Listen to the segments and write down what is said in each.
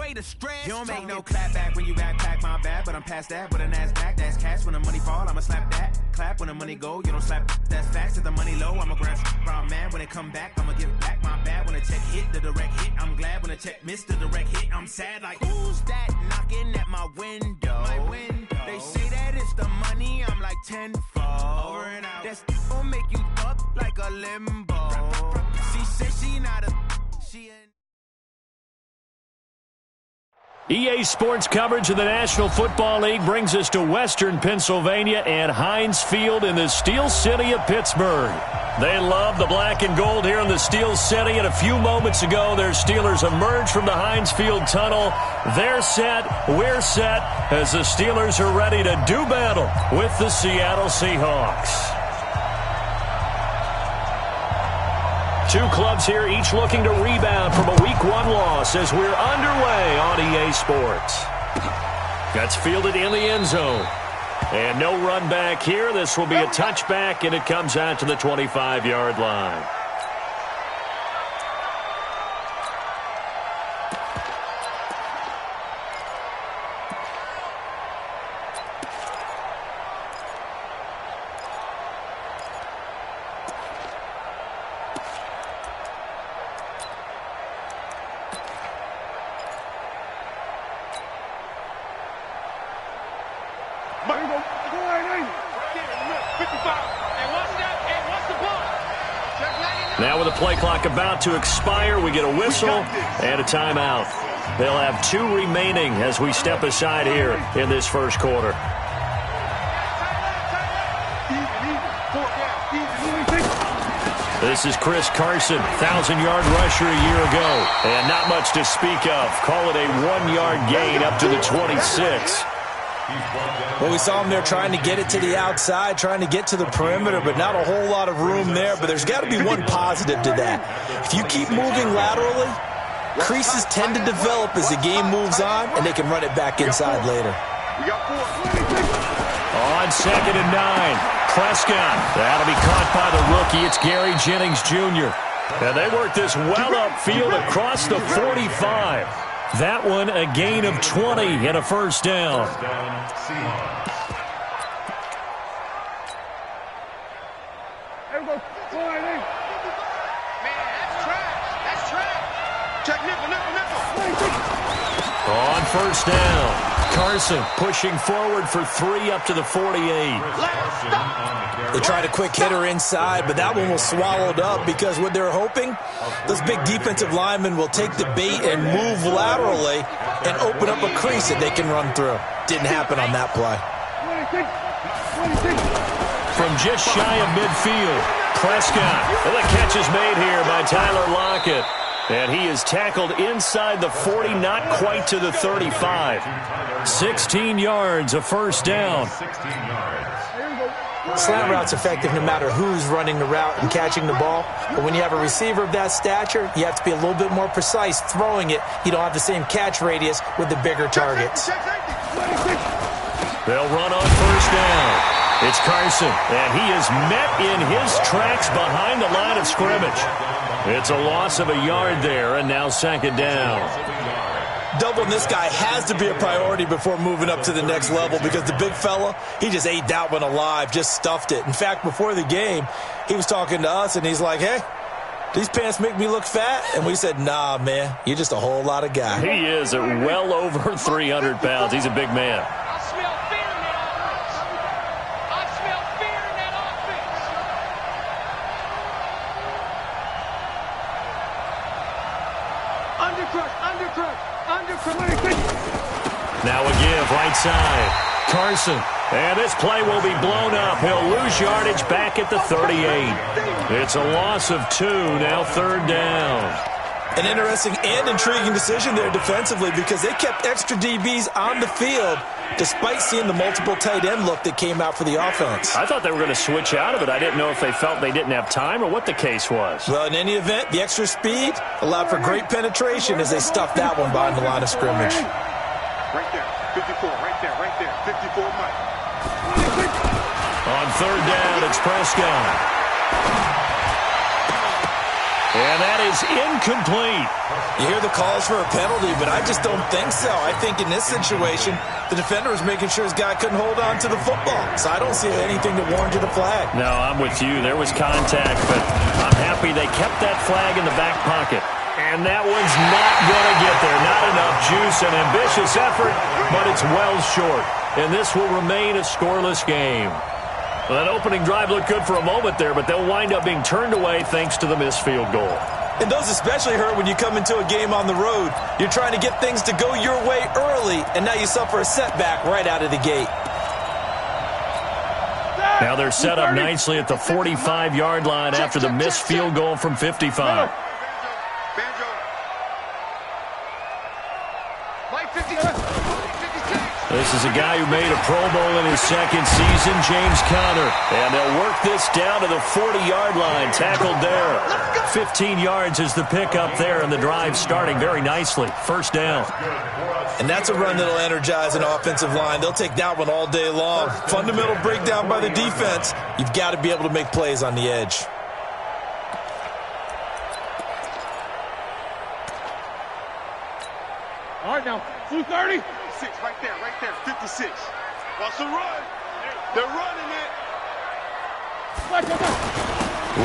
way to stress. You don't make no clap back when you backpack, my bad, but I'm past that. With a NASDAQ, that's cash. When the money fall, I'ma slap that. Clap when the money go, you don't slap. That's facts. If the money low, I'ma grab brown man. When it come back, I'ma give back my bad. When the check hit, the direct hit. I'm glad when the check missed the direct hit. I'm sad like, who's that knocking at my window? They say that it's the money, I'm like tenfold. Over and out. That's gon' make you up like a limbo. She said she not a... She ain't... EA Sports coverage of the National Football League brings us to Western Pennsylvania and Heinz Field in the Steel City of Pittsburgh. They love the black and gold here in the Steel City, and a few moments ago their Steelers emerged from the Heinz Field tunnel. They're set, we're set, as the Steelers are ready to do battle with the Seattle Seahawks. Two clubs here, each looking to rebound from a Week 1 loss as we're underway on EA Sports. That's fielded in the end zone. And no run back here. This will be a touchback, and it comes out to the 25-yard line. Now with the play clock about to expire, we get a whistle and a timeout. They'll have two remaining as we step aside here in this first quarter. This is Chris Carson, 1,000-yard rusher a year ago. And not much to speak of. Call it a 1-yard gain up to the 26. Well, we saw him there trying to get it to the outside, trying to get to the perimeter, but not a whole lot of room there. But there's got to be one positive to that. If you keep moving laterally, creases tend to develop as the game moves on, and they can run it back inside later. On 2nd and 9, Prescott. That'll be caught by the rookie. It's Gary Jennings Jr. And they work this well upfield across the 45. That one a gain of 20 and a first down. On first down, Carson pushing forward for 3 up to the 48. They tried a quick hitter inside, but that one was swallowed up because what they're hoping, those big defensive linemen will take the bait and move laterally and open up a crease that they can run through. Didn't happen on that play. From just shy of midfield, Prescott. And the catch is made here by Tyler Lockett. And he is tackled inside the 40, not quite to the 35. 16 yards, a first down. Slant route's effective no matter who's running the route and catching the ball. But when you have a receiver of that stature, you have to be a little bit more precise throwing it. You don't have the same catch radius with the bigger targets. They'll run on first down. It's Carson, and he is met in his tracks behind the line of scrimmage. It's a loss of a yard there, and now 2nd down. Doubling this guy has to be a priority before moving up to the next level because the big fella, he just ate that one alive, just stuffed it. In fact, before the game, he was talking to us, and he's like, hey, these pants make me look fat? And we said, nah, man, you're just a whole lot of guy. He is at well over 300 pounds. He's a big man. Now a give, right side. Carson. And this play will be blown up. He'll lose yardage back at the 38. It's a loss of 2, now 3rd down. An interesting and intriguing decision there defensively because they kept extra DBs on the field despite seeing the multiple tight end look that came out for the offense. I thought they were going to switch out of it. I didn't know if they felt they didn't have time or what the case was. Well, in any event, the extra speed allowed for great penetration as they stuffed that one behind the line of scrimmage. Right there, 54, right there, 54 Mike. On 3rd down, it's Prescott. And that is incomplete. You hear the calls for a penalty, but I just don't think so. I think in this situation, the defender was making sure his guy couldn't hold on to the football. So I don't see anything to warrant a flag. No, I'm with you. There was contact, but I'm happy they kept that flag in the back pocket. And that one's not going to get there. Not enough juice, an ambitious effort, but it's well short. And this will remain a scoreless game. Well, that opening drive looked good for a moment there, but they'll wind up being turned away thanks to the missed field goal. And those especially hurt when you come into a game on the road. You're trying to get things to go your way early, and now you suffer a setback right out of the gate. Now they're set up nicely at the 45-yard line after the missed field goal from 55. This is a guy who made a Pro Bowl in his second season, James Conner. And they'll work this down to the 40-yard line, tackled there. 15 yards is the pickup there, and the drive starting very nicely. First down. And that's a run that'll energize an offensive line. They'll take that one all day long. Fundamental breakdown by the defense. You've got to be able to make plays on the edge. All right, now, 230. 6 right there, 56. Watch the run. They're running it.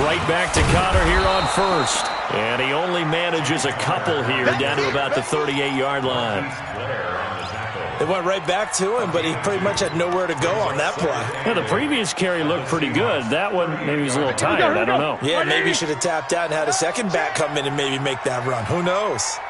Right back to Conner here on first. And he only manages a couple here down to about the 38-yard line. They went right back to him, but he pretty much had nowhere to go on that play. Yeah, the previous carry looked pretty good. That one, maybe he's a little tired. I don't know. Yeah, maybe he should have tapped out and had a second back come in and maybe make that run. Who knows?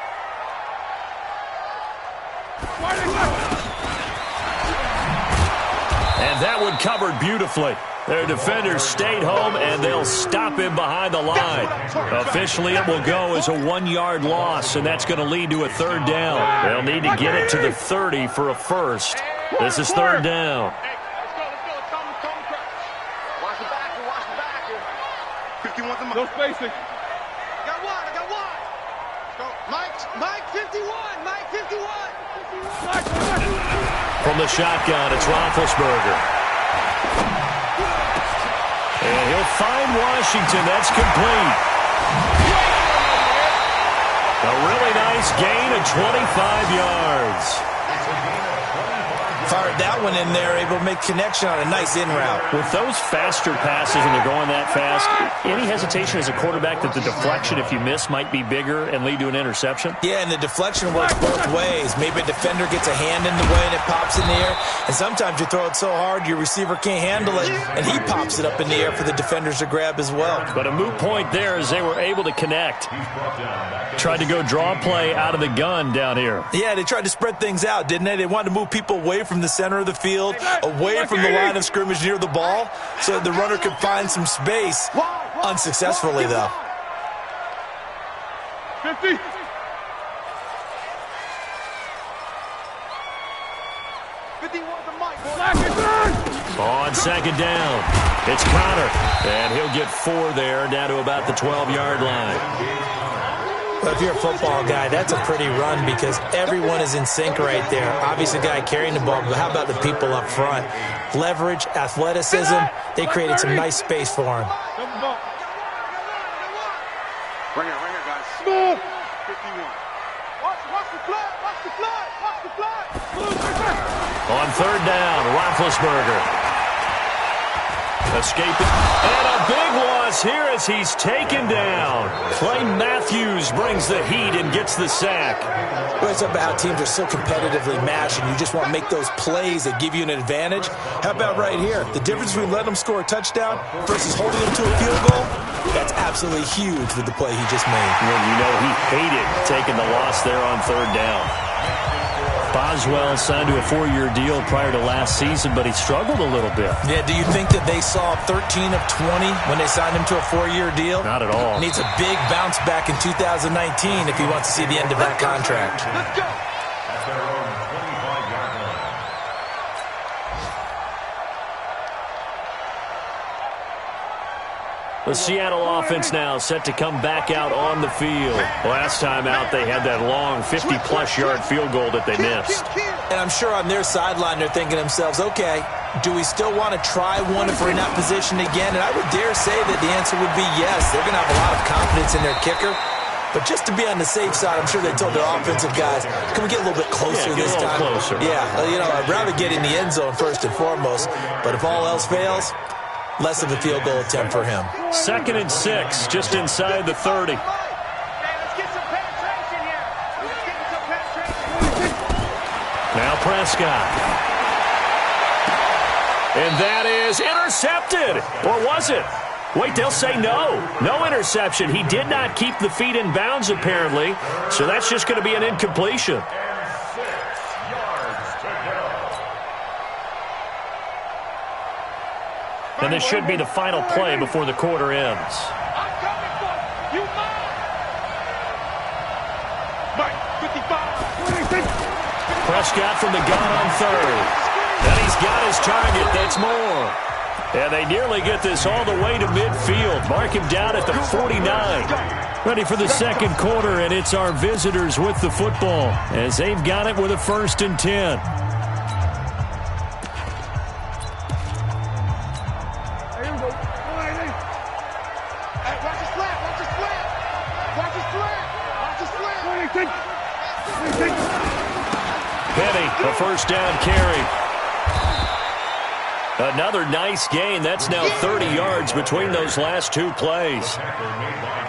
And that one covered beautifully. Their defenders stayed home, and they'll stop him behind the line. Officially, it will go as a 1-yard loss, and that's going to lead to a third down. They'll need to get it to the 30 for a first. This is third down. Watch the back. 51. No spacing. I got one. Go. Mike 51. Mike 51. From the shotgun, it's Roethlisberger. And he'll find Washington. That's complete. A really nice gain of 25 yards. Fired that one in there, able to make connection on a nice in route. With those faster passes when they're going that fast, any hesitation as a quarterback that the deflection, if you miss, might be bigger and lead to an interception? Yeah, and the deflection works both ways. Maybe a defender gets a hand in the way and it pops in the air. And sometimes you throw it so hard your receiver can't handle it, and he pops it up in the air for the defenders to grab as well. But a moot point there as they were able to connect. Tried to go draw play out of the gun down here. Yeah, they tried to spread things out, didn't they? They wanted to move people away from the center of the field, away from the line of scrimmage near the ball, so the runner could find some space. Unsuccessfully, though. 50. On second down, it's Conner, and he'll get 4 there, down to about the 12-yard line. Well, if you're a football guy, that's a pretty run because everyone is in sync right there. Obviously, the guy carrying the ball, but how about the people up front? Leverage, athleticism, they created some nice space for him. Right here, guys. 51. Watch the fly. On third down, Roethlisberger. Escaping. And a big loss here as he's taken down. Clay Matthews brings the heat and gets the sack. Well, it's about how teams are so competitively matched, and you just want to make those plays that give you an advantage. How about right here? The difference between letting them score a touchdown versus holding them to a field goal, that's absolutely huge with the play he just made. Well, you know he hated taking the loss there on third down. Boswell signed to a 4-year deal prior to last season, but he struggled a little bit. Yeah, do you think that they saw 13 of 20 when they signed him to a 4-year deal? Not at all. Needs a big bounce back in 2019 if he wants to see the end of that contract. Let's go. The Seattle offense now set to come back out on the field. Last time out, they had that long 50-plus yard field goal that they missed. And I'm sure on their sideline they're thinking to themselves, okay, do we still want to try one if we're in that position again? And I would dare say that the answer would be yes. They're going to have a lot of confidence in their kicker. But just to be on the safe side, I'm sure they told their offensive guys, can we get a little bit closer this time? Closer. Yeah, I'd rather get in the end zone first and foremost. But if all else fails, less of a field goal attempt for him. 2nd and 6, just inside the 30. Now Prescott. And that is intercepted. Or was it? Wait, they'll say no. No interception. He did not keep the feet in bounds, apparently. So that's just going to be an incompletion. And this should be the final play before the quarter ends. Prescott from the gun on 3rd. And he's got his target. That's more. And they nearly get this all the way to midfield. Mark him down at the 49. Ready for the second quarter, and it's our visitors with the football as they've got it with a 1st and 10. Penny, a 1st down carry. Another nice gain. That's now 30 yards between those last 2 plays.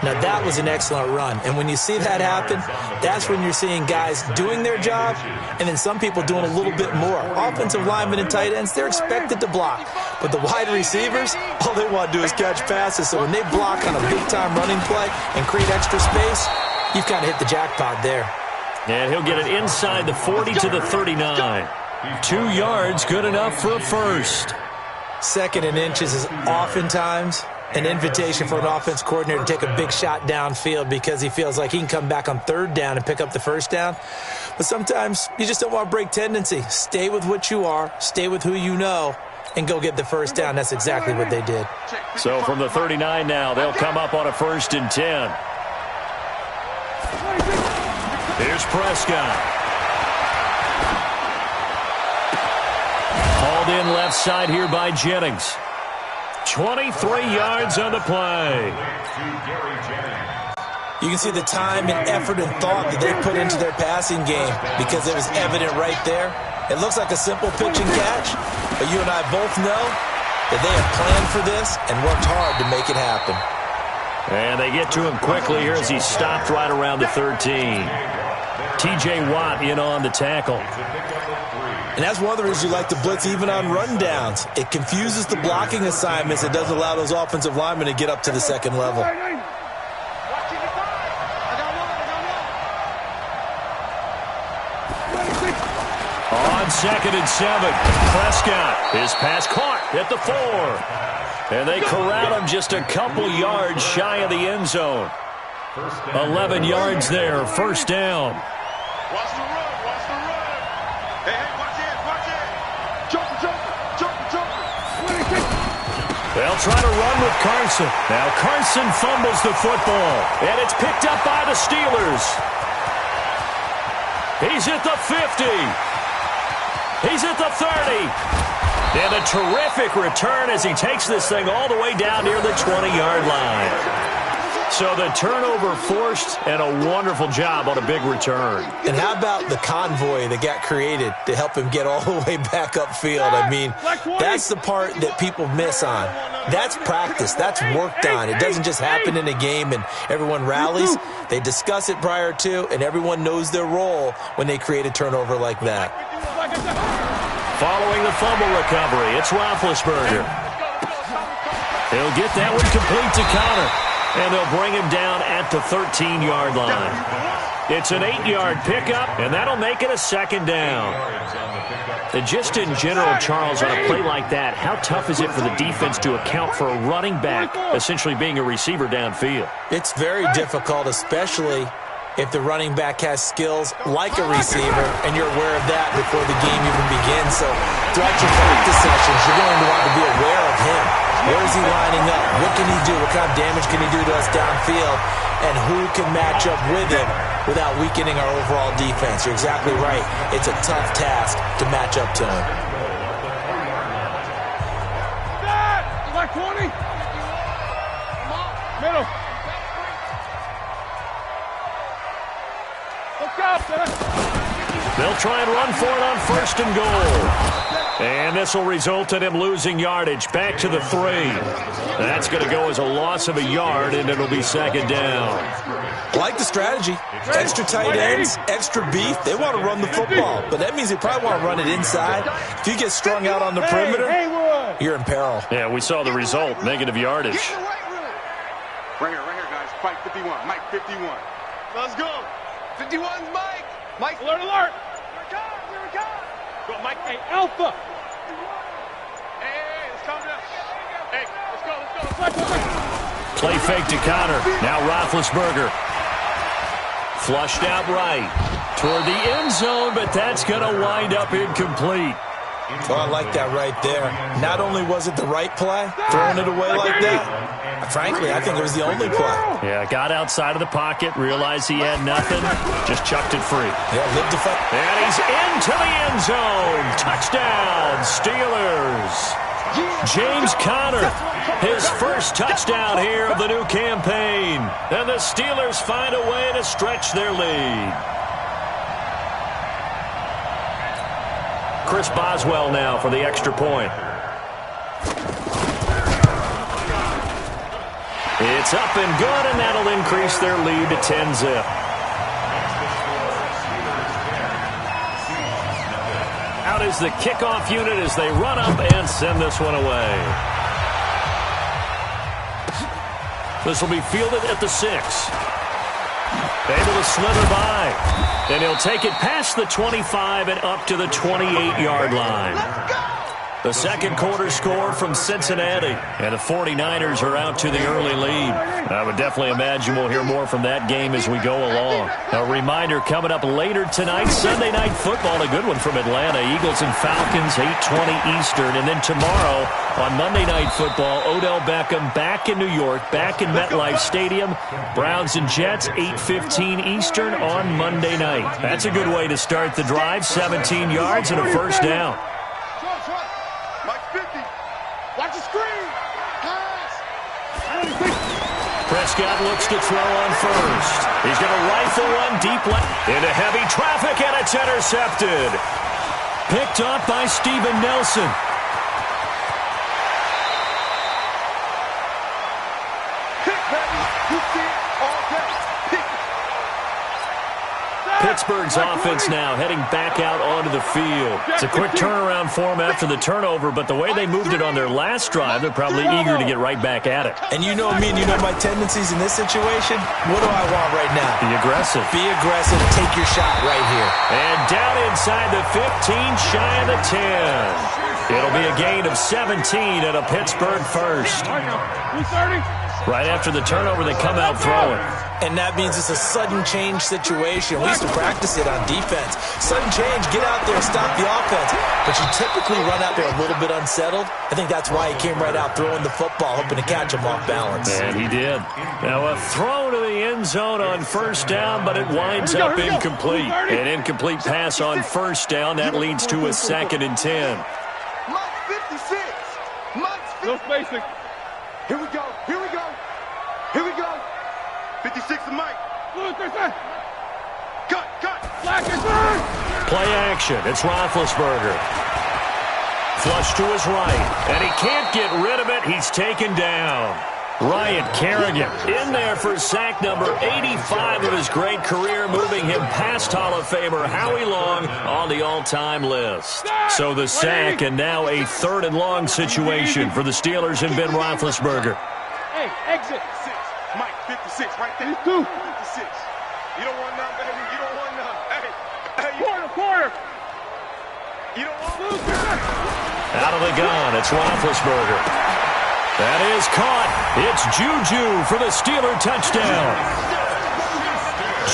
Now, that was an excellent run. And when you see that happen, that's when you're seeing guys doing their job and then some people doing a little bit more. Offensive linemen and tight ends, they're expected to block. But the wide receivers, all they want to do is catch passes. So when they block on a big-time running play and create extra space, you've kind of hit the jackpot there. And he'll get it inside the 40 to the 39. 2 yards, good enough for a 1st. 2nd and inches is oftentimes an invitation for an offense coordinator to take a big shot downfield because he feels like he can come back on 3rd down and pick up the 1st down. But sometimes you just don't want to break tendency. Stay with what you are, stay with who you know, and go get the 1st down. That's exactly what they did. So from the 39 now, they'll come up on a 1st and 10. Here's Prescott. Hauled in left side here by Jennings. 23 yards on the play. You can see the time and effort and thought that they put into their passing game because it was evident right there. It looks like a simple pitch and catch, but you and I both know that they have planned for this and worked hard to make it happen. And they get to him quickly here as he stopped right around the 13. T.J. Watt in on the tackle. And that's one of the reasons you like to blitz even on rundowns. It confuses the blocking assignments. It doesn't allow those offensive linemen to get up to the second level. On 2nd and 7, Prescott. His pass caught at the 4. And they corral him just a couple yards shy of the end zone. 11 yards there, 1st down. Watch the run, watch the run. Hey, watch it. Jumper. They'll try to run with Carson. Now Carson fumbles the football, and it's picked up by the Steelers. He's at the 50. He's at the 30. And a terrific return as he takes this thing all the way down near the 20-yard line. So the turnover forced and a wonderful job on a big return. And how about the convoy that got created to help him get all the way back upfield? I mean, that's the part that people miss on. That's practice. That's worked on. It doesn't just happen in a game and everyone rallies. They discuss it prior to, and everyone knows their role when they create a turnover like that. Following the fumble recovery, it's Roethlisberger. He'll get that one complete to Connor. And they'll bring him down at the 13-yard line. It's an 8-yard pickup, and that'll make it a 2nd down. And just in general, Charles, on a play like that, how tough is it for the defense to account for a running back essentially being a receiver downfield? It's very difficult, especially if the running back has skills like a receiver, and you're aware of that before the game even begins. So throughout your practice sessions, you're going to want to be aware of him. Where is he lining up? What can he do? What kind of damage can he do to us downfield? And who can match up with him without weakening our overall defense? You're exactly right. It's a tough task to match up to him. Like 20. Middle. They'll try and run for it on 1st and goal. And this will result in him losing yardage back to the 3. That's going to go as a loss of a yard, and it'll be 2nd down. I like the strategy. Extra tight ends, extra beef. They want to run the football, but that means they probably want to run it inside. If you get strung out on the perimeter, you're in peril. Yeah, we saw the result, negative yardage. Right here, guys. Mike 51. Mike 51. Let's go. 51's Mike. Mike, alert, alert. Here we go. Go, Mike. Hey, Alpha. Hey, let's calm down. Hey, let's go. Play fake to Connor. Now Roethlisberger. Flushed out right toward the end zone, but that's going to wind up incomplete. Oh, I like that right there. Not only was it the right play, throwing it away like that, frankly, I think it was the only play. Yeah, got outside of the pocket, realized he had nothing, just chucked it free. Yeah, lived to fight. And he's into the end zone. Touchdown, Steelers. James Conner, his first touchdown here of the new campaign. And the Steelers find a way to stretch their lead. Chris Boswell now for the extra point. It's up and good, and that'll increase their lead to 10-zip. Out is the kickoff unit as they run up and send this one away. This will be fielded at the 6. Able to slither by. Then he'll take it past the 25 and up to the 28-yard line. The second quarter score from Cincinnati, and the 49ers are out to the early lead. I would definitely imagine we'll hear more from that game as we go along. A reminder coming up later tonight, Sunday Night Football, a good one from Atlanta. Eagles and Falcons, 8:20 Eastern. And then tomorrow on Monday Night Football, Odell Beckham back in New York, back in MetLife Stadium. Browns and Jets, 8:15 Eastern on Monday night. That's a good way to start the drive, 17 yards and a first down. Watch the screen. Prescott looks to throw on first. He's going to rifle one deep left into heavy traffic, and it's intercepted. Picked up by Steven Nelson. Pittsburgh's offense now heading back out onto the field. It's a quick turnaround for them after the turnover, but the way they moved it on their last drive, they're probably eager to get right back at it. And you know me, and you know my tendencies in this situation. What do I want right now? Be aggressive. Be aggressive. Take your shot right here. And down inside the 15, shy of the 10. It'll be a gain of 17 and a Pittsburgh first. Right after the turnover, they come out throwing. And that means it's a sudden change situation. We used to practice it on defense. Sudden change, get out there, stop the offense. But you typically run out there a little bit unsettled. I think that's why he came right out throwing the football, hoping to catch him off balance. And he did. Now a throw to the end zone on first down, but it winds up incomplete. An incomplete pass on first down. That leads to a 2nd and 10. Mike 56. Mike's 56. No spacing. Here we go. Here we go. Here we go. 56 to Mike. Cut. Play action. It's Roethlisberger. Flush to his right. And he can't get rid of it. He's taken down. Ryan Kerrigan in there for sack number 85 of his great career, moving him past Hall of Famer Howie Long on the all-time list. So the sack, and now a 3rd and long situation for the Steelers and Ben Roethlisberger. Hey, exit. Mike, 56, right there. 56. You don't want none, baby. You don't want none. Hey. Quarter. You don't want none. Out of the gun, it's Roethlisberger. That is caught. It's Juju for the Steeler touchdown.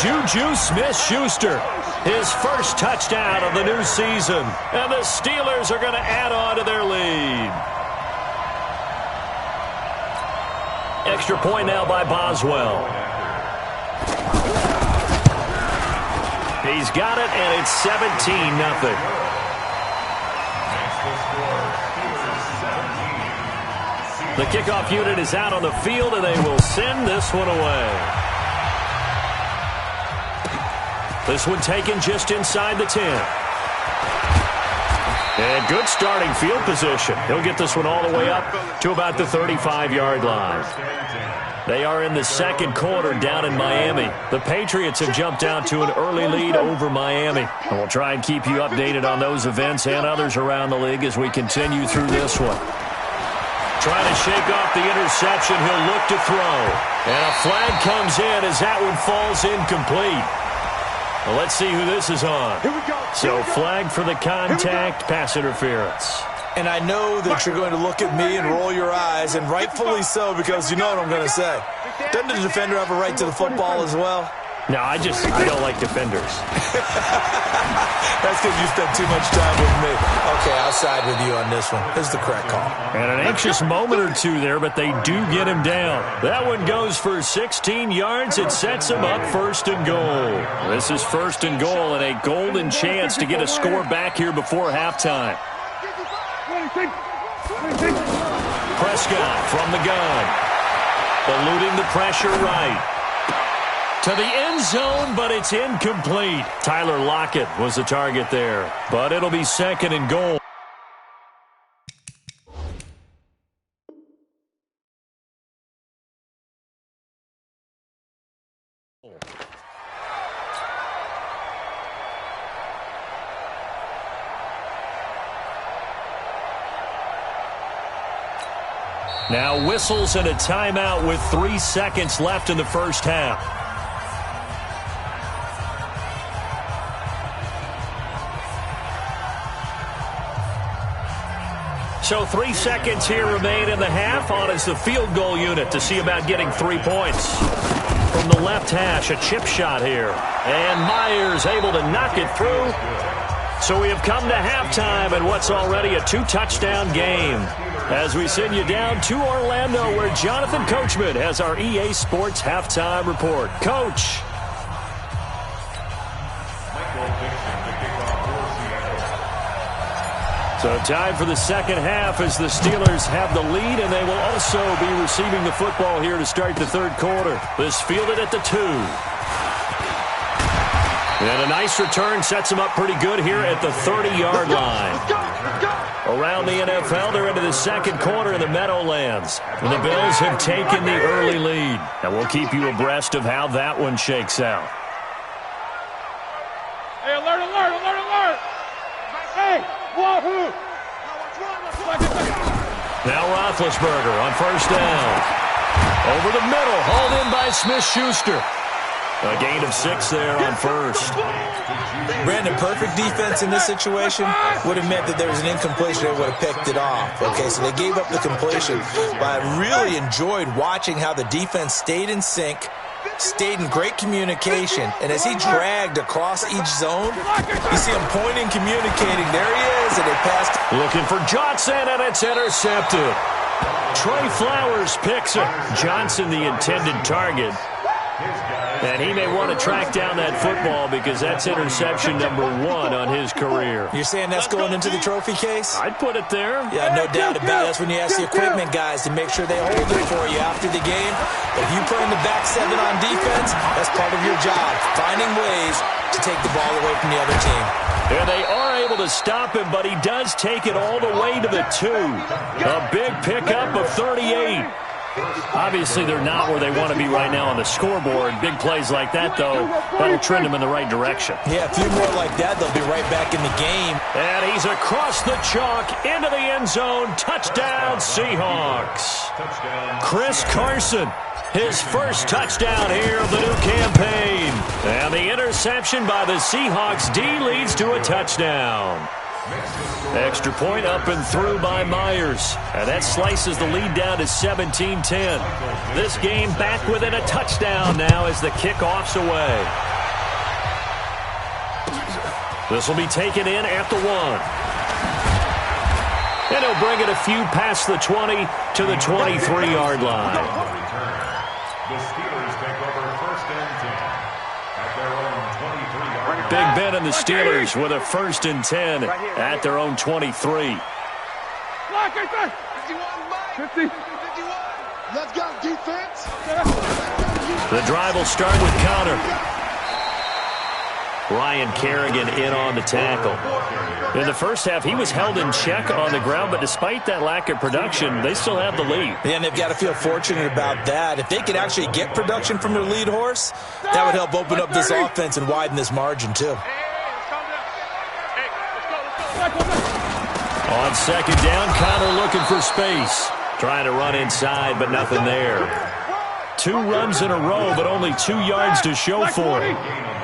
Juju Smith-Schuster, his first touchdown of the new season. And the Steelers are going to add on to their lead. Extra point now by Boswell. He's got it, and it's 17-0. The kickoff unit is out on the field, and they will send this one away. This one taken just inside the 10. And good starting field position. He'll get this one all the way up to about the 35-yard line. They are in the second quarter down in Miami. The Patriots have jumped out to an early lead over Miami. And we'll try and keep you updated on those events and others around the league as we continue through this one. Trying to shake off the interception, he'll look to throw. And a flag comes in as that one falls incomplete. Well, let's see who this is on. So flag for the contact, pass interference. And I know that you're going to look at me and roll your eyes, and rightfully so, because you know what I'm going to say. Doesn't the defender have a right to the football as well? No, I don't like defenders. That's because you spent too much time with me. Okay, I'll side with you on this one. This is the correct call. And an anxious moment or two there, but they do get him down. That one goes for 16 yards. It sets him up first and goal. This is first and goal and a golden chance to get a score back here before halftime. Prescott from the gun. Eluding the pressure right. To the end zone, but it's incomplete. Tyler Lockett was the target there, but it'll be second and goal. Now whistles and a timeout with 3 seconds left in the first half. So 3 seconds here remain in the half. On is the field goal unit to see about getting 3 points. From the left hash, a chip shot here. And Myers able to knock it through. So we have come to halftime in what's already a 2-touchdown game. As we send you down to Orlando, where Jonathan Coachman has our EA Sports Halftime Report. Coach. So time for the second half as the Steelers have the lead, and they will also be receiving the football here to start the third quarter. This fielded at the 2. And a nice return sets them up pretty good here at the 30-yard line. Around the NFL, they're into the second quarter in the Meadowlands. And the Bills have taken the early lead. And we'll keep you abreast of how that one shakes out. Hey, alert, alert, alert, alert! Hey, wahoo! Now Roethlisberger on first down. Over the middle, hauled in by Smith-Schuster. A gain of 6 there on first. Brandon, perfect defense in this situation would have meant that there was an incompletion. They would have picked it off. Okay, so they gave up the completion. But I really enjoyed watching how the defense stayed in sync, stayed in great communication. And as he dragged across each zone, you see him pointing, communicating. There he is, and they passed. Looking for Johnson, and it's intercepted. Trey Flowers picks it. Johnson, the intended target. And he may want to track down that football because that's interception number 1 on his career. You're saying that's going into the trophy case? I'd put it there. Yeah, no doubt about it. That's when you ask the equipment guys to make sure they hold it for you after the game. If you play in the back 7 on defense, that's part of your job, finding ways to take the ball away from the other team. And they are able to stop him, but he does take it all the way to the 2. A big pickup of 38. Obviously, they're not where they want to be right now on the scoreboard. Big plays like that, though, that'll trend them in the right direction. Yeah, a few more like that, they'll be right back in the game. And he's across the chalk into the end zone. Touchdown, Seahawks. Chris Carson, his first touchdown here of the new campaign. And the interception by the Seahawks D leads to a touchdown. Extra point up and through by Myers. And that slices the lead down to 17-10. This game back within a touchdown now as the kickoff's away. This will be taken in at the 1. And he'll bring it a few past the 20 to the 23-yard line. The Steelers take over first and 10 at their own 23-yard line. Big Ben and the Steelers with a first and 10 at their own 23. 51, 50. 51. Let's go, defense. The drive will start with Connor. Ryan Kerrigan in on the tackle. In the first half, he was held in check on the ground, but despite that lack of production, they still have the lead. Yeah, and they've got to feel fortunate about that. If they could actually get production from their lead horse, that would help open up this offense and widen this margin, too. On second down, Connor looking for space. Trying to run inside, but nothing there. 2 runs in a row, but only 2 yards to show for it.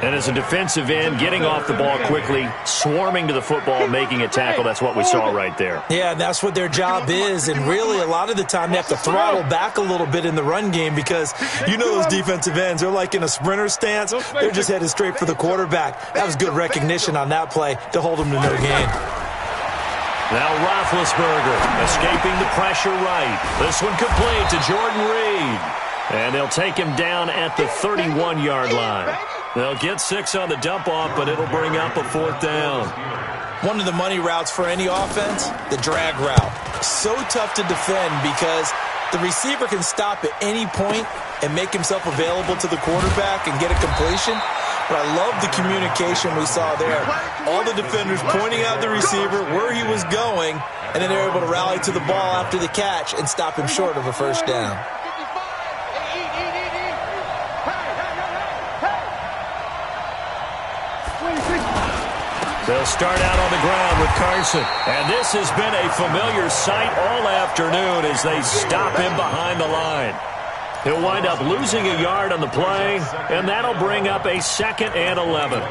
And as a defensive end, getting off the ball quickly, swarming to the football, making a tackle, that's what we saw right there. Yeah, that's what their job is, and really a lot of the time they have to throttle back a little bit in the run game because you know those defensive ends, they're like in a sprinter stance. They're just headed straight for the quarterback. That was good recognition on that play to hold them to no gain. Now Roethlisberger escaping the pressure right. This one complete to Jordan Reed. And they'll take him down at the 31-yard line. They'll get 6 on the dump-off, but it'll bring up a 4th down. One of the money routes for any offense, the drag route. So tough to defend because the receiver can stop at any point and make himself available to the quarterback and get a completion. But I love the communication we saw there. All the defenders pointing out the receiver, where he was going, and then they're able to rally to the ball after the catch and stop him short of a first down. They'll start out on the ground with Carson. And this has been a familiar sight all afternoon as they stop him behind the line. He'll wind up losing a yard on the play, and that'll bring up a 2nd and 11.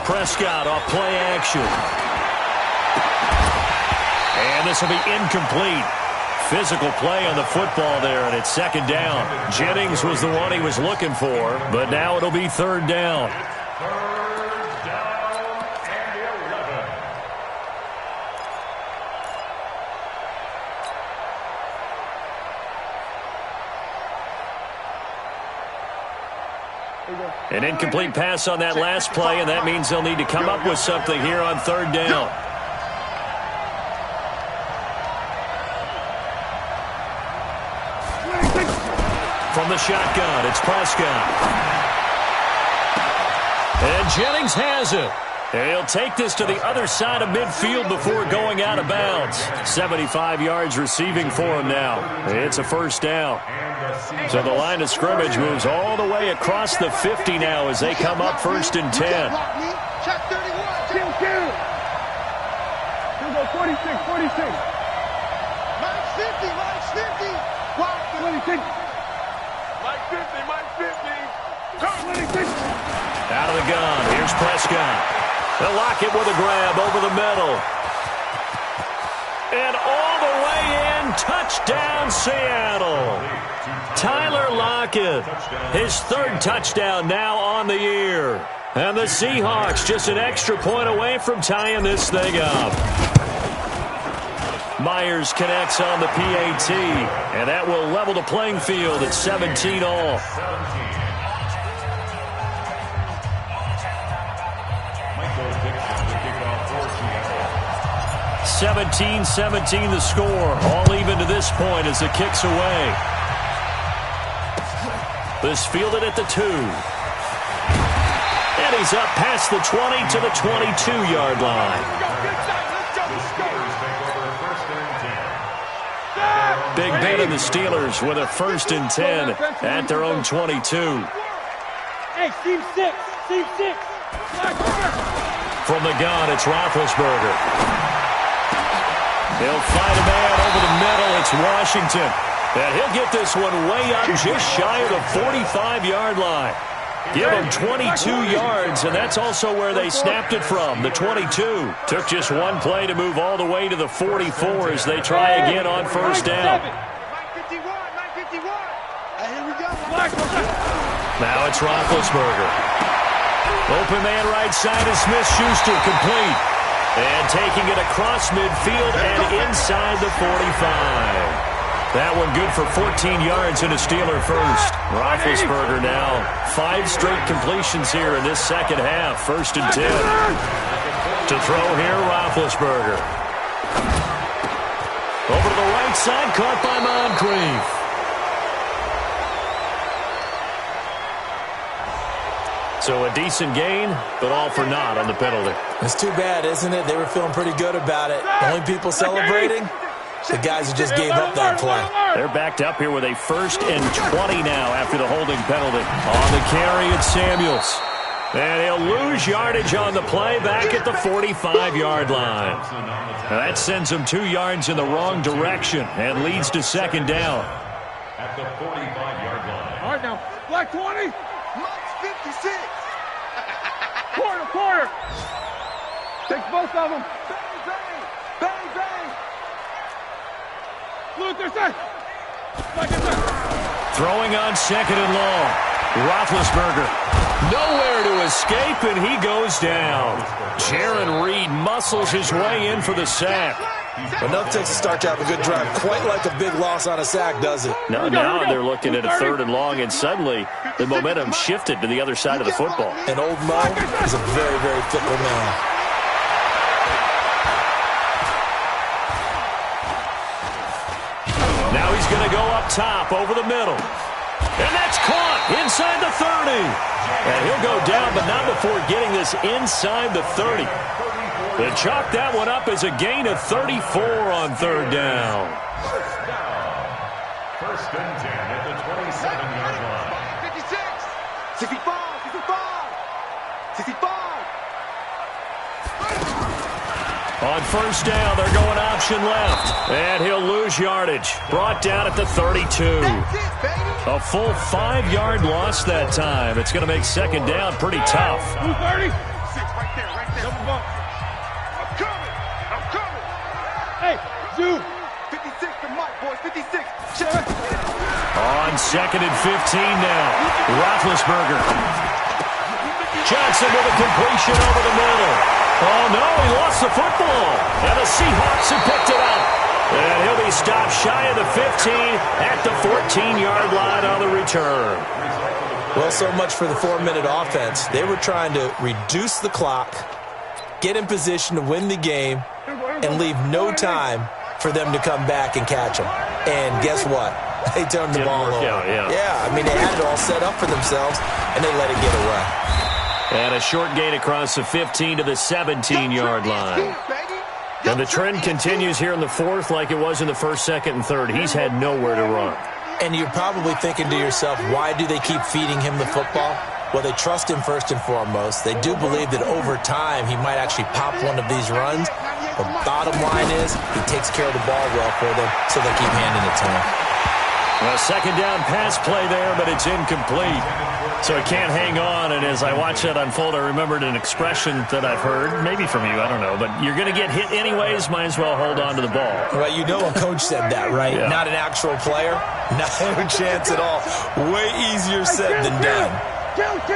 Prescott off play action. And this will be incomplete. Physical play on the football there, and it's 2nd down. Jennings was the one he was looking for, but now it'll be 3rd down. An incomplete pass on that last play, and that means they'll need to come up with something here on 3rd down. From the shotgun, it's Prescott. And Jennings has it. He'll take this to the other side of midfield before going out of bounds. 75 yards receiving for him now. It's a 1st down. So the line of scrimmage moves all the way across the 50 now as they come up 1st and 10. Check 31. Kill. He'll go 46. Mike 50. Wow. 26. Mike 50. 26. Out of the gun. Here's Prescott. They'll lock it with a grab over the middle. And all the way in. Touchdown, Seattle. Tyler Lockett, his 3rd touchdown now on the year. And the Seahawks just an extra point away from tying this thing up. Myers connects on the PAT, and that will level the playing field at 17 all. 17-17 the score. All even to this point as the kick's away. This fielded at the 2. And he's up past the 20 to the 22-yard line. The Steelers take over first and 10. Big Ben and the Steelers with a 1st and 10 at their own 22. Hey, Team 6. Team 6. From the gun, it's Roethlisberger. He'll fight a man over the middle. It's Washington. And he'll get this one way up just shy of the 45-yard line. Give him 22 yards, and that's also where they snapped it from, the 22. Took just one play to move all the way to the 44 as they try again on 1st down. Now it's Roethlisberger. Open man right side is Smith-Schuster, complete. And taking it across midfield and inside the 45. That one good for 14 yards and a Steeler first. Roethlisberger now 5 straight completions here in this second half. 1st and 10. To throw here, Roethlisberger. Over to the right side, caught by Moncrief. So a decent gain, but all for naught on the penalty. It's too bad, isn't it? They were feeling pretty good about it. The only people celebrating? The guys who just gave up that play. They're backed up here with a 1st and 20 now after the holding penalty. On the carry, it's Samuels. And he'll lose yardage on the play back at the 45-yard line. Now that sends him 2 yards in the wrong direction and leads to 2nd down. At the 45-yard line. All right, now. Black 20. Mike's 56. Quarter. Takes both of them. Bang, bang. Luther, sir. Throwing on 2nd and long. Roethlisberger. Nowhere to escape, and he goes down. Jaron Reed muscles his way in for the sack. Enough takes to start to have a good drive. Quite like a big loss on a sack, does it? Now they're looking at a 3rd and long, and suddenly the momentum shifted to the other side of the football. And old Mo is a very, very fickle man. Now he's going to go up top over the middle. And that's caught inside the 30. And he'll go down, but not before getting this inside the 30. They chalk that one up as a gain of 34 on 3rd down. 1st and 10 at the 27-yard line. 56. 65. 65. On 1st down, they're going option left. And he'll lose yardage. Brought down at the 32. A full 5-yard loss that time. It's going to make 2nd down pretty tough. 230. Right there. Double bump. I'm coming. Hey, Zoo. 56 to Mike, boys. 56. On 2nd and 15 now. Roethlisberger. Johnson with a completion over the middle. Oh, no, he lost the football. And the Seahawks have picked it up. And he'll be stopped shy of the 15 at the 14-yard line on the return. Well, so much for the 4-minute offense. They were trying to reduce the clock, get in position to win the game, and leave no time for them to come back and catch them. And guess what? They turned the ball over. Yeah, I mean, they had it all set up for themselves, and they let it get away. And a short gain across the 15 to the 17-yard line. And the trend continues here in the 4th like it was in the 1st, 2nd, and 3rd. He's had nowhere to run. And you're probably thinking to yourself, why do they keep feeding him the football? Well, they trust him first and foremost. They do believe that over time he might actually pop one of these runs. The bottom line is he takes care of the ball well for them, so they keep handing it to him. Well, 2nd down pass play there, but it's incomplete. So it can't hang on, and as I watch that unfold, I remembered an expression that I've heard, maybe from you, I don't know, but you're going to get hit anyways, might as well hold on to the ball. Right, you know a coach said that, right? Yeah. Not an actual player? Not a chance at all. Way easier said than done. Kill. 47.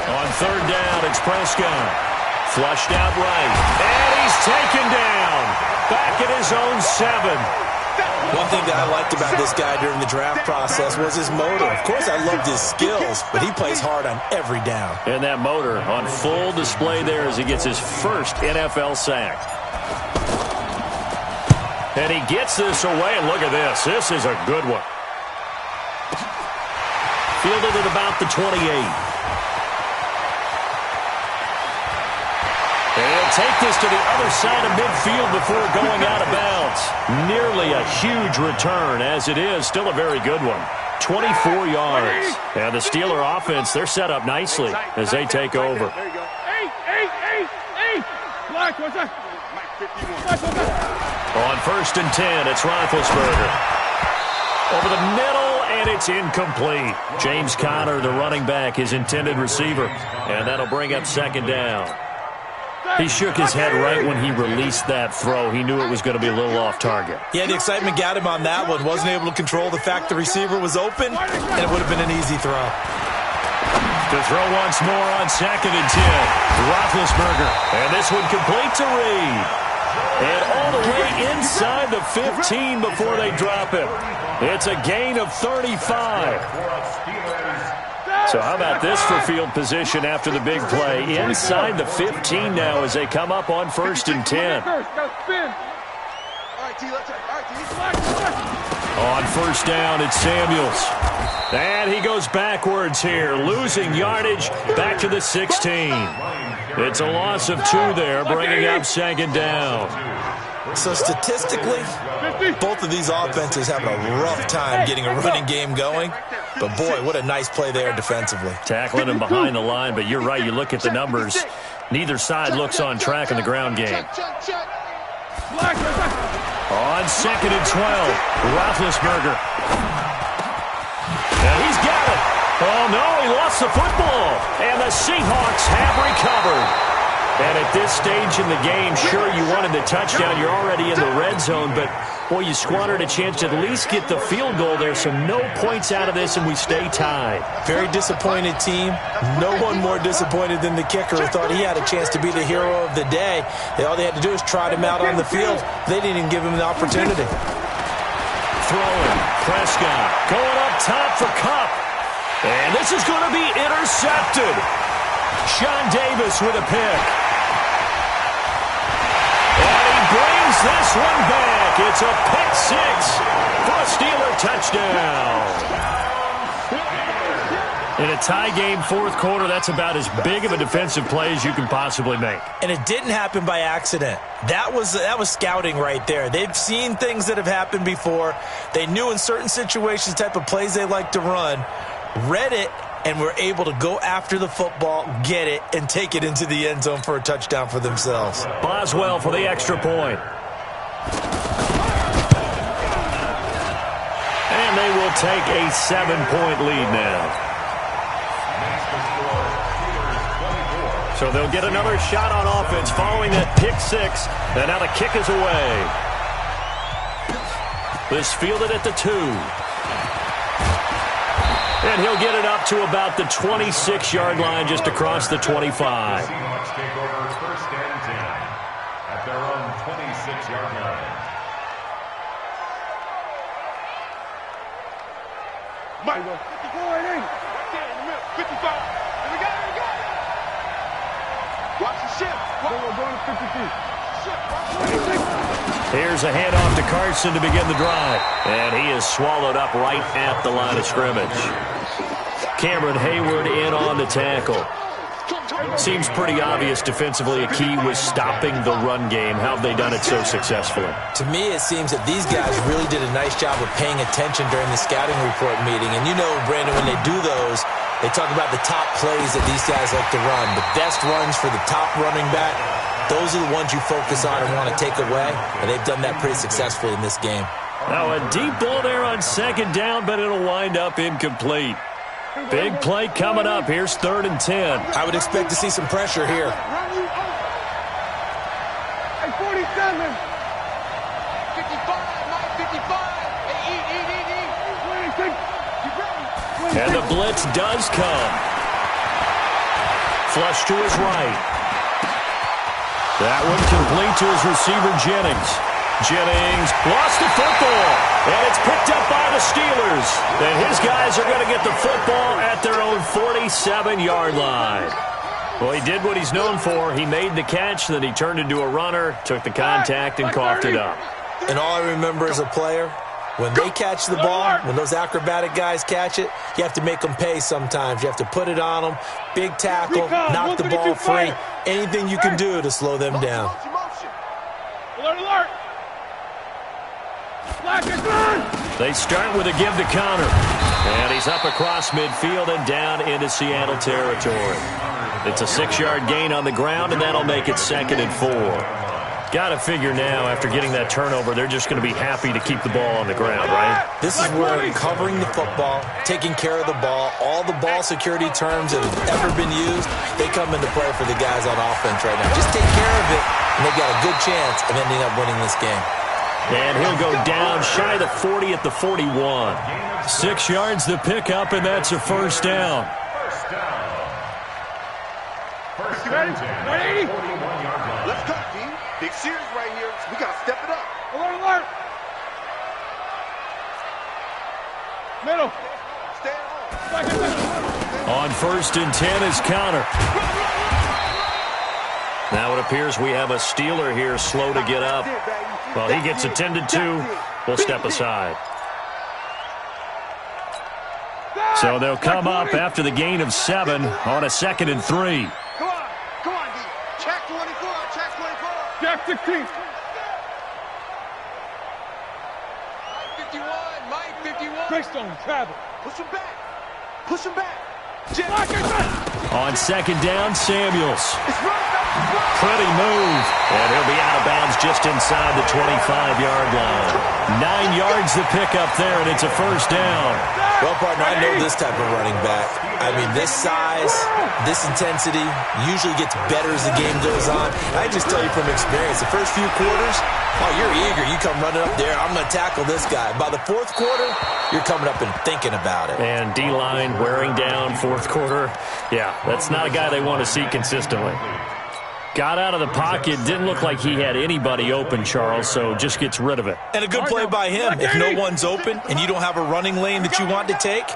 On 3rd down, it's Prescott. Flushed out right. And he's taken down. Back at his own 7. One thing that I liked about this guy during the draft process was his motor. Of course, I loved his skills, but he plays hard on every down. And that motor on full display there as he gets his first NFL sack. And he gets this away, and look at this. This is a good one. Fielded at about the 28. They'll take this to the other side of midfield before going out of bounds. Nearly a huge return, as it is. Still a very good one. 24 yards. And the Steeler offense, they're set up nicely as they take over. There you go. Black, what's that? On 1st and 10, it's Roethlisberger. Over the middle, and it's incomplete. James Conner, the running back, his intended receiver. And that'll bring up 2nd down. He shook his head right when he released that throw. He knew it was going to be a little off target. Yeah, the excitement got him on that one. Wasn't able to control the fact the receiver was open, and it would have been an easy throw. To throw once more on 2nd and 10. Roethlisberger. And this one complete to Reed. And all the way inside the 15 before they drop him. It's a gain of 35. So how about this for field position after the big play? Inside the 15 now as they come up on 1st and 10. On 1st down, it's Samuels. And he goes backwards here, losing yardage back to the 16. It's a loss of 2 there, bringing up 2nd down. So statistically, both of these offenses have a rough time getting a running game going. But, boy, what a nice play there defensively. Tackling him behind the line, but you're right. You look at the numbers. Neither side looks on track in the ground game. On 2nd and 12, Roethlisberger. And he's got it. Oh, no, he lost the football. And the Seahawks have recovered. And at this stage in the game, sure, you wanted the touchdown. You're already in the red zone, but, boy, you squandered a chance to at least get the field goal there, so no points out of this, and we stay tied. Very disappointed team. No one more disappointed than the kicker who thought he had a chance to be the hero of the day. All they had to do was trot him out on the field. They didn't even give him the opportunity. Throwing. Prescott going up top for Kupp. And this is going to be intercepted. Sean Davis with a pick. Brings this one back. It's a pick 6 for a Steeler touchdown. In a tie game, 4th quarter, that's about as big of a defensive play as you can possibly make. And it didn't happen by accident. That was scouting right there. They've seen things that have happened before. They knew in certain situations the type of plays they like to run, read it, and were able to go after the football, get it, and take it into the end zone for a touchdown for themselves. Boswell for the extra point. And they will take a 7-point lead now. So they'll get another shot on offense following that pick 6. And now the kick is away. This fielded at the 2. And he'll get it up to about the 26-yard line, just across the 25. Seahawks take over 1st and 10 at their own 26-yard line. Mike, go right in. Right there in the middle. 55. And we got it. Watch the ship. We're going to 52. Here's a handoff to Carson to begin the drive. And he is swallowed up right at the line of scrimmage. Cameron Hayward in on the tackle. Seems pretty obvious defensively a key was stopping the run game. How have they done it so successfully? To me, it seems that these guys really did a nice job of paying attention during the scouting report meeting. And you know, Brandon, when they do those, they talk about the top plays that these guys like to run. The best runs for the top running back, those are the ones you focus on and want to take away. And they've done that pretty successfully in this game. Now a deep ball there on 2nd down, but it'll wind up incomplete. Big play coming up. Here's 3rd and 10. I would expect to see some pressure here. Hey, 47. 55, Mike, 55. Hey, And the blitz does come. Flush to his right. That one complete to his receiver, Jennings. Jennings lost the football, and it's picked up by the Steelers. And his guys are going to get the football at their own 47-yard line. Well, he did what he's known for. He made the catch, then he turned into a runner, took the contact, and coughed it up. And all I remember as a player, when they catch the ball, when those acrobatic guys catch it, you have to make them pay sometimes. You have to put it on them, big tackle, knock the ball free. Anything you can do to slow them down. Alert, alert! They start with a give to counter. And he's up across midfield and down into Seattle territory. It's a 6-yard gain on the ground, and that'll make it 2nd and 4. Got to figure now, after getting that turnover, they're just going to be happy to keep the ball on the ground, right? This is where covering the football, taking care of the ball, all the ball security terms that have ever been used, they come into play for the guys on offense right now. Just take care of it, and they've got a good chance of ending up winning this game. And he'll go down shy of the 40 at the 41. 6 yards the pickup, and that's a first down. First down. 180. Let's go, D. Big series right here. We got to step it up. Alert, alert! Middle. Stay at home. On 1st and 10 is counter. Now it appears we have a Steeler here slow to get up. Well, he gets attended to. We'll step aside. So they'll come up after the gain of 7 on a 2nd and 3. Come on, D. Check 24, check 24. Jack 16. Mike 51. Greystone, travel. Push him back. Push him back. On 2nd down, Samuels. It's running back. Pretty move. And he'll be out of bounds just inside the 25-yard line. 9 yards to pick up there, and it's a first down. Well, partner, I know this type of running back. I mean, this size, this intensity usually gets better as the game goes on. I just tell you from experience, the first few quarters, oh, you're eager. You come running up there, I'm going to tackle this guy. By the 4th quarter, you're coming up and thinking about it. And D-line wearing down 4th quarter. Yeah, that's not a guy they want to see consistently. Got out of the pocket. Didn't look like he had anybody open, Charles, so just gets rid of it. And a good play by him. If no one's open and you don't have a running lane that you want to take,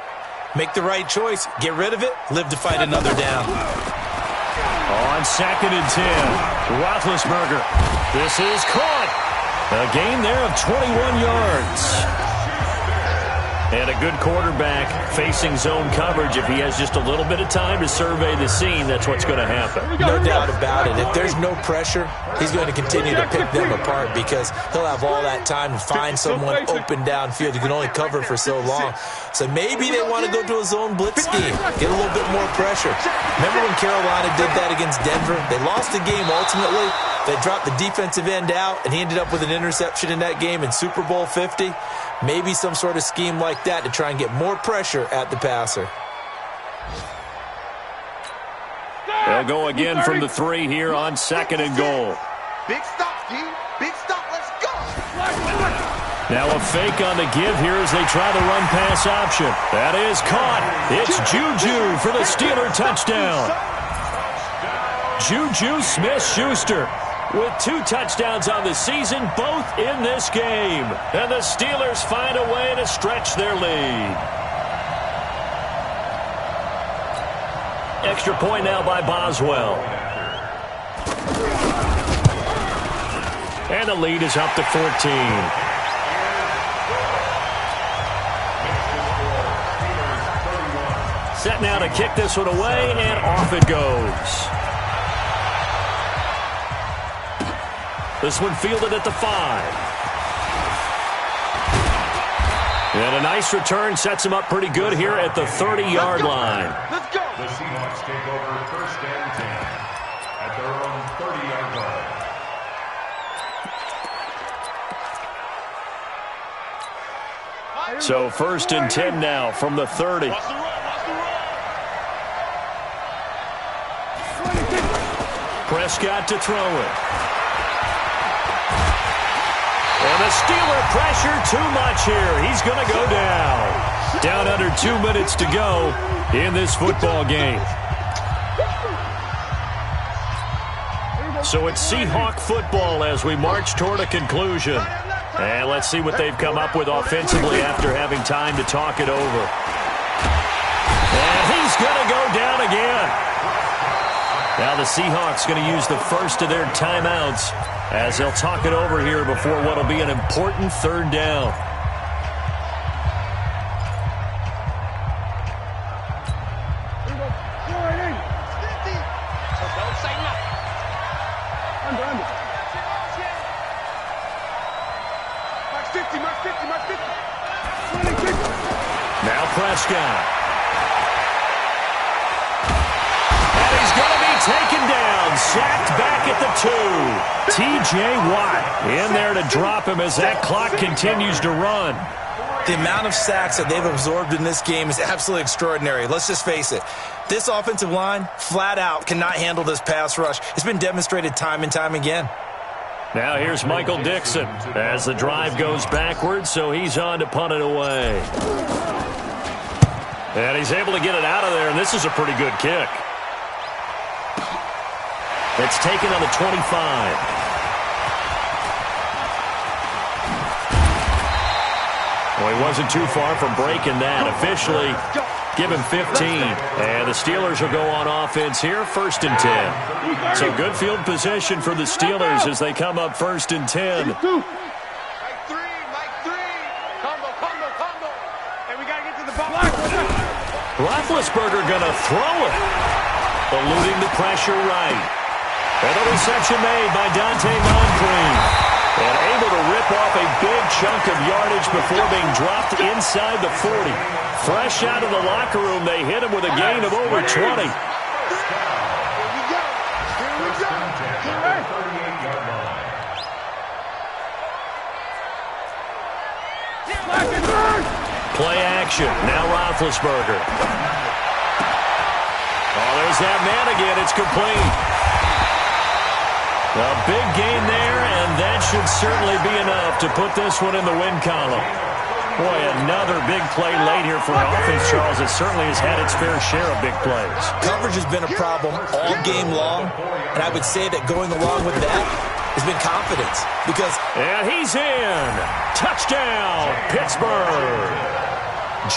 make the right choice. Get rid of it. Live to fight another down. On 2nd and 10, Roethlisberger. This is caught. A gain there of 21 yards. And a good quarterback facing zone coverage. If he has just a little bit of time to survey the scene, that's what's going to happen. No doubt about it. If there's no pressure, he's going to continue to pick them apart because he'll have all that time to find someone open downfield. You can only cover for so long. So maybe they want to go to a zone blitz scheme, get a little bit more pressure. Remember when Carolina did that against Denver? They lost the game ultimately. They dropped the defensive end out, and he ended up with an interception in that game in Super Bowl 50. Maybe some sort of scheme like that to try and get more pressure at the passer. They'll go again from the 3 here on 2nd and goal. Big stop, D. Big stop. Let's go. Now a fake on the give here as they try the run-pass option. That is caught. It's Juju for the Steeler touchdown. Juju Smith-Schuster with 2 touchdowns on the season, both in this game. And the Steelers find a way to stretch their lead. Extra point now by Boswell. And the lead is up to 14. Set now to kick this one away, and off it goes. This one fielded at the 5. And a nice return sets him up pretty good here at the 30-yard line. Let's go. The Seahawks take over 1st and 10 at their own 30-yard line. So 1st and 10 now from the 30. Prescott to throw it. And the Steeler pressure too much here. He's going to go down. Down under 2 minutes to go in this football game. So it's Seahawk football as we march toward a conclusion. And let's see what they've come up with offensively after having time to talk it over. And he's going to go down again. Now the Seahawks going to use the first of their timeouts as they'll talk it over here before what will be an important 3rd down. Now Prescott. And he's going to be taken down. Sacked back at the 2. T.J. Watt in there to drop him as that clock continues to run. The amount of sacks that they've absorbed in this game is absolutely extraordinary. Let's just face it. This offensive line, flat out, cannot handle this pass rush. It's been demonstrated time and time again. Now here's Michael Dixon as the drive goes backwards, so he's on to punt it away. And he's able to get it out of there, and this is a pretty good kick. It's taken on the 25. Well, he wasn't too far from breaking that. Officially, give him 15. And the Steelers will go on offense here, 1st and 10. So good field position for the Steelers as they come up 1st and 10. Mike 3. Combo. And we got to get to the ball. Roethlisberger going to throw it. Eluding the pressure right. And a reception made by Dante Moncrief. And able to rip off a big chunk of yardage before being dropped inside the 40. Fresh out of the locker room, they hit him with a gain of over 20. Play action. Now Roethlisberger. Oh, there's that man again. It's complete. A big gain there, and that should certainly be enough to put this one in the win column. Boy, another big play late here for an offense, Charles. It certainly has had its fair share of big plays. Coverage has been a problem all game long, and I would say that going along with that has been confidence. And he's in. Touchdown, Pittsburgh.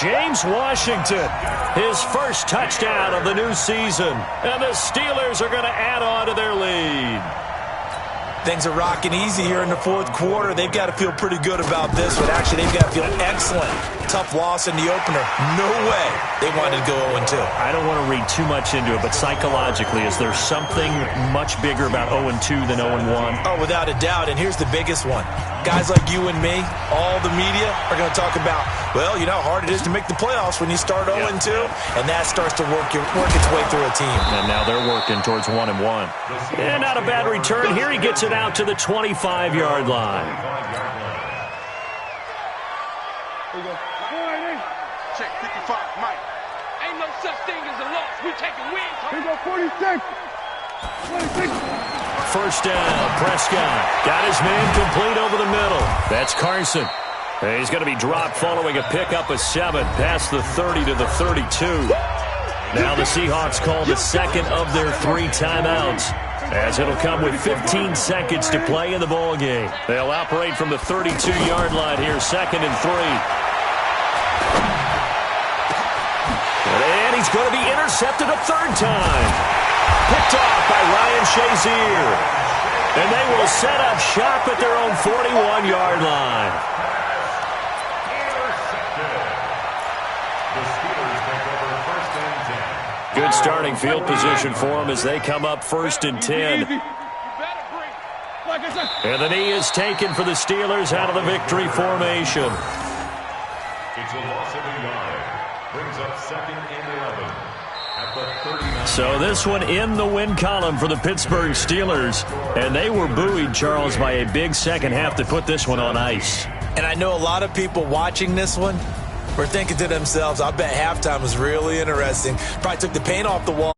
James Washington, his first touchdown of the new season. And the Steelers are going to add on to their lead. Things are rocking easy here in the 4th quarter. They've got to feel pretty good about this one. Actually, they've got to feel excellent. Tough loss in the opener. No way they wanted to go 0-2. I don't want to read too much into it, but psychologically, is there something much bigger about 0-2 than 0-1? Oh, without a doubt, and here's the biggest one. Guys like you and me, all the media, are going to talk about, well, you know how hard it is to make the playoffs when you start 0-2, and that starts to work its way through a team. And now they're working towards 1-1. And not a bad return. Here he gets it out to the 25-yard line. Check 55, Mike. Ain't no such thing as a loss. We taking wins. Here we go, 46. 26. First down, Prescott. Got his man complete over the middle. That's Carson. And he's going to be dropped following a pickup of 7 past the 30 to the 32. Now the Seahawks call the second of their 3 timeouts, as it'll come with 15 seconds to play in the ball game. They'll operate from the 32-yard line here, 2nd and 3. And he's going to be intercepted a 3rd time. Picked off by Ryan Shazier. And they will set up shop at their own 41-yard line. Good starting field position for them as they come up 1st and 10. And the knee is taken for the Steelers out of the victory formation. It's a loss of a yard. Brings up 2nd and 11 at the 39. So this one in the win column for the Pittsburgh Steelers. And they were buoyed, Charles, by a big second half to put this one on ice. And I know a lot of people watching this one were thinking to themselves, I bet halftime was really interesting. Probably took the paint off the wall.